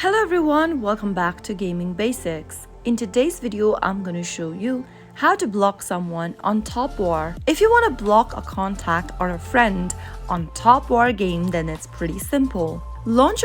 Hello everyone, welcome back to Gaming Basics. In today's video, I'm going to show you how to block someone on Top War. If you want to block a contact or a friend on Top War game, then it's pretty simple.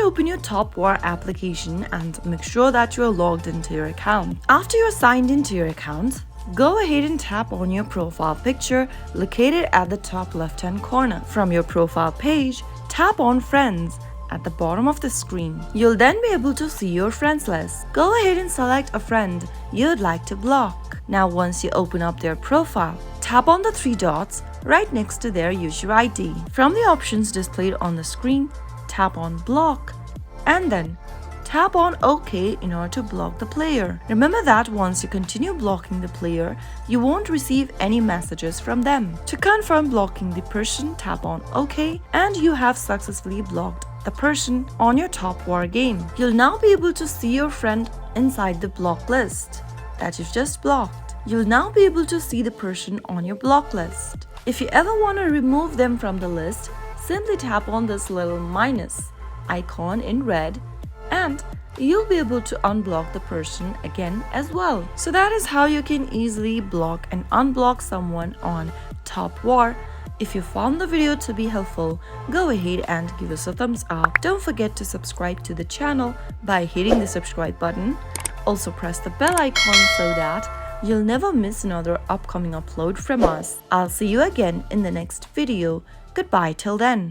Open your Top War application and make sure that you're logged into your account. After you're signed into your account, go ahead and tap on your profile picture located at the top left-hand corner. From your profile page, tap on Friends at the bottom of the screen. You'll then be able to see your friends list. Go ahead and select a friend you'd like to block. Now once you open up their profile, tap on the three dots right next to their user ID. From the options displayed on the screen, tap on Block and then tap on OK in order to block the player. Remember that once you continue blocking the player, you won't receive any messages from them. To confirm blocking the person, tap on OK and you have successfully blocked the person on your Top War game. You'll now be able to see your friend inside the block list that you've just blocked. You'll now be able to see the person on your block list. If you ever want to remove them from the list, simply tap on this little minus icon in red and you'll be able to unblock the person again as well. So that is how you can easily block and unblock someone on Top War. If you found the video to be helpful, go ahead and give us a thumbs up. Don't forget to subscribe to the channel by hitting the subscribe button. Also press the bell icon so that you'll never miss another upcoming upload from us. I'll see you again in the next video. Goodbye till then.